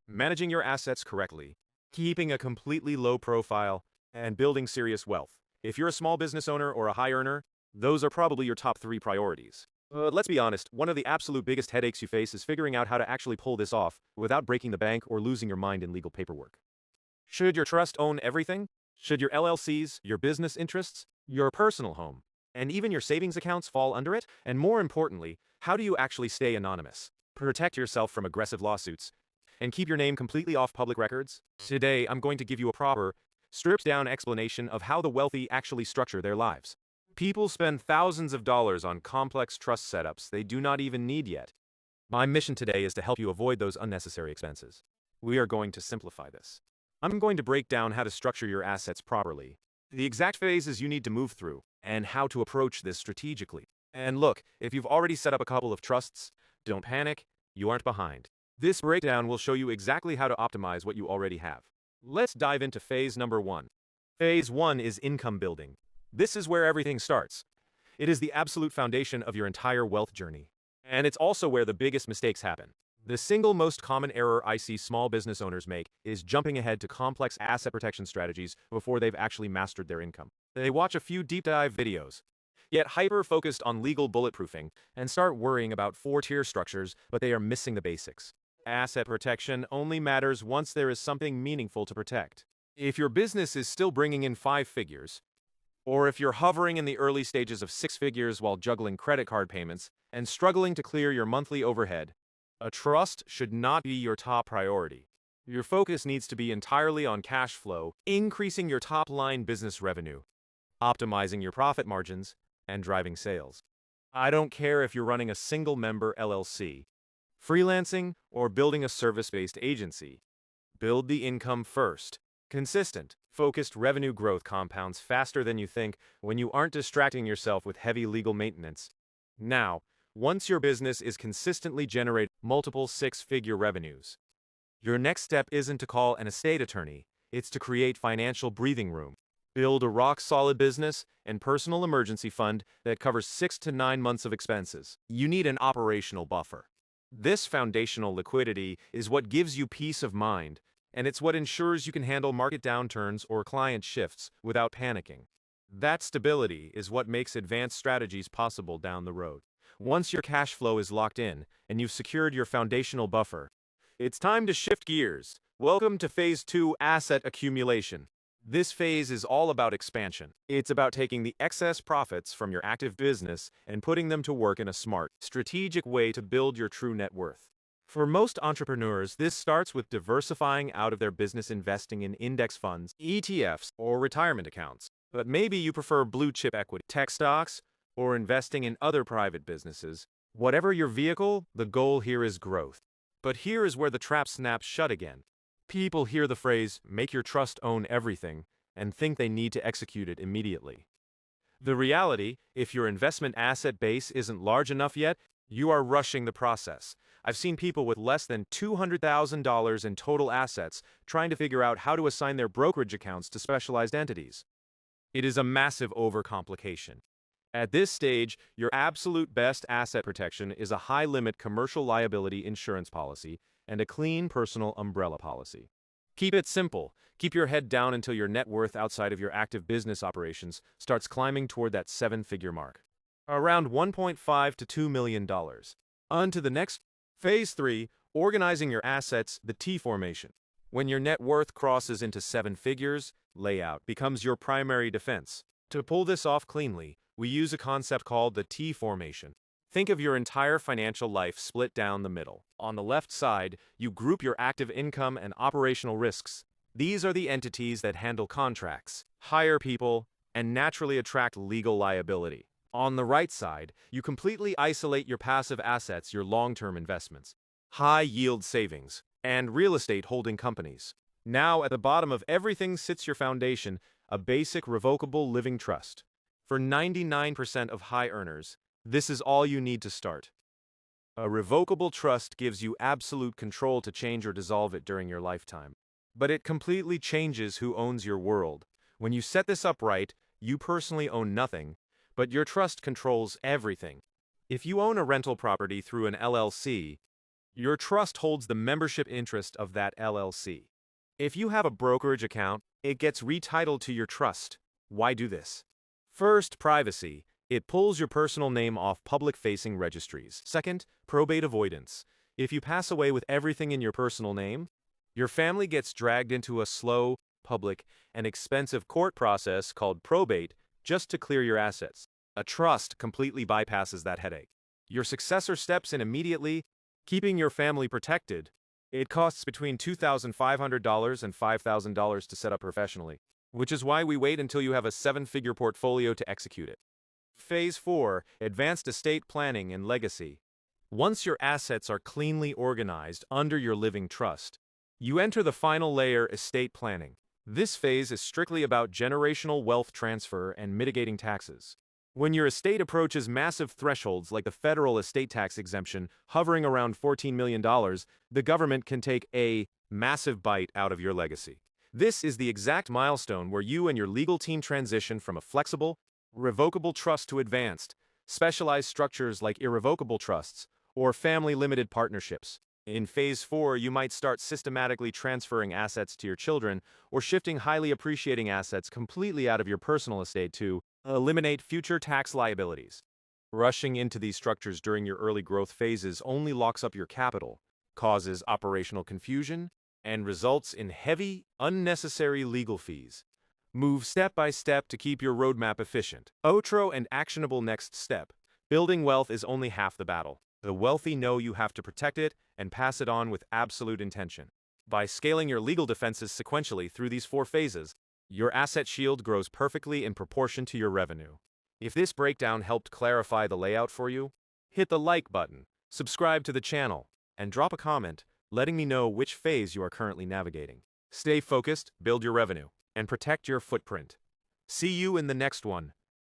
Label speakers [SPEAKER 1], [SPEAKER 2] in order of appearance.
[SPEAKER 1] managing your assets correctly, keeping a completely low profile, and building serious wealth. If you're a small business owner or a high earner, those are probably your top three priorities. Let's be honest, one of the absolute biggest headaches you face is figuring out how to actually pull this off without breaking the bank or losing your mind in legal paperwork. Should your trust own everything? Should your LLCs, your business interests, your personal home, and even your savings accounts fall under it? And more importantly, how do you actually stay anonymous, protect yourself from aggressive lawsuits, and keep your name completely off public records? Today, I'm going to give you a proper, stripped-down explanation of how the wealthy actually structure their lives. People spend thousands of dollars on complex trust setups they do not even need yet. My mission today is to help you avoid those unnecessary expenses. We are going to simplify this. I'm going to break down how to structure your assets properly, the exact phases you need to move through, and how to approach this strategically. And look, if you've already set up a couple of trusts, don't panic, you aren't behind. This breakdown will show you exactly how to optimize what you already have. Let's dive into phase number 1. Phase 1 is income building. This is where everything starts. It is the absolute foundation of your entire wealth journey. And it's also where the biggest mistakes happen. The single most common error I see small business owners make is jumping ahead to complex asset protection strategies before they've actually mastered their income. They watch a few deep dive videos, get hyper-focused on legal bulletproofing, and start worrying about 4-tier structures, but they are missing the basics. Asset protection only matters once there is something meaningful to protect. If your business is still bringing in 5 figures, or if you're hovering in the early stages of 6 figures while juggling credit card payments and struggling to clear your monthly overhead, a trust should not be your top priority. Your focus needs to be entirely on cash flow, increasing your top-line business revenue, optimizing your profit margins, and driving sales. I don't care if you're running a single-member LLC, freelancing, or building a service-based agency. Build the income first. Consistent, focused revenue growth compounds faster than you think when you aren't distracting yourself with heavy legal maintenance. Now, once your business is consistently generating multiple 6-figure revenues, your next step isn't to call an estate attorney, it's to create financial breathing room. Build a rock-solid business and personal emergency fund that covers 6 to 9 months of expenses. You need an operational buffer. This foundational liquidity is what gives you peace of mind, and it's what ensures you can handle market downturns or client shifts without panicking. That stability is what makes advanced strategies possible down the road. Once your cash flow is locked in and you've secured your foundational buffer, it's time to shift gears. Welcome to Phase 2, Asset Accumulation. This phase is all about expansion. It's about taking the excess profits from your active business and putting them to work in a smart, strategic way to build your true net worth. For most entrepreneurs, this starts with diversifying out of their business, investing in index funds, ETFs, or retirement accounts. But maybe you prefer blue-chip equity, tech stocks, or investing in other private businesses. Whatever your vehicle, the goal here is growth. But here is where the trap snaps shut again. People hear the phrase, "make your trust own everything," and think they need to execute it immediately. The reality, if your investment asset base isn't large enough yet, you are rushing the process. I've seen people with less than $200,000 in total assets trying to figure out how to assign their brokerage accounts to specialized entities. It is a massive overcomplication. At this stage, your absolute best asset protection is a high-limit commercial liability insurance policy and a clean personal umbrella policy. Keep it simple. Keep your head down until your net worth outside of your active business operations starts climbing toward that 7-figure mark, around $1.5 to $2 million. On to the next. Phase 3, organizing your assets, the T formation. When your net worth crosses into 7 figures, layout becomes your primary defense. To pull this off cleanly, we use a concept called the T formation. Think of your entire financial life split down the middle. On the left side, you group your active income and operational risks. These are the entities that handle contracts, hire people, and naturally attract legal liability. On the right side, you completely isolate your passive assets, your long-term investments, high-yield savings, and real estate holding companies. Now, at the bottom of everything sits your foundation, a basic revocable living trust. For 99% of high earners, this is all you need to start. A revocable trust gives you absolute control to change or dissolve it during your lifetime. But it completely changes who owns your world. When you set this up right, you personally own nothing, but your trust controls everything. If you own a rental property through an LLC, Your trust holds the membership interest of that LLC. If you have a brokerage account, it gets retitled to your trust. Why do this? First, privacy. It pulls your personal name off public-facing registries. Second, probate avoidance. If you pass away with everything in your personal name, your family gets dragged into a slow, public, and expensive court process called probate just to clear your assets. A trust completely bypasses that headache. Your successor steps in immediately, keeping your family protected. It costs between $2,500 and $5,000 to set up professionally, which is why we wait until you have a seven-figure portfolio to execute it. Phase 4, Advanced Estate Planning and Legacy. Once your assets are cleanly organized under your living trust, you enter the final layer, estate planning. This phase is strictly about generational wealth transfer and mitigating taxes. When your estate approaches massive thresholds like the federal estate tax exemption hovering around $14 million, the government can take a massive bite out of your legacy. This is the exact milestone where you and your legal team transition from a flexible, revocable trust to advanced, specialized structures like irrevocable trusts or family-limited partnerships. In Phase 4, you might start systematically transferring assets to your children or shifting highly appreciating assets completely out of your personal estate to eliminate future tax liabilities. Rushing into these structures during your early growth phases only locks up your capital, causes operational confusion, and results in heavy, unnecessary legal fees. Move step by step to keep your roadmap efficient. Outro and actionable next step. Building wealth is only half the battle. The wealthy know you have to protect it and pass it on with absolute intention. By scaling your legal defenses sequentially through these 4 phases, your asset shield grows perfectly in proportion to your revenue. If this breakdown helped clarify the layout for you, hit the like button, subscribe to the channel, and drop a comment letting me know which phase you are currently navigating. Stay focused, build your revenue, and protect your footprint. See you in the next one.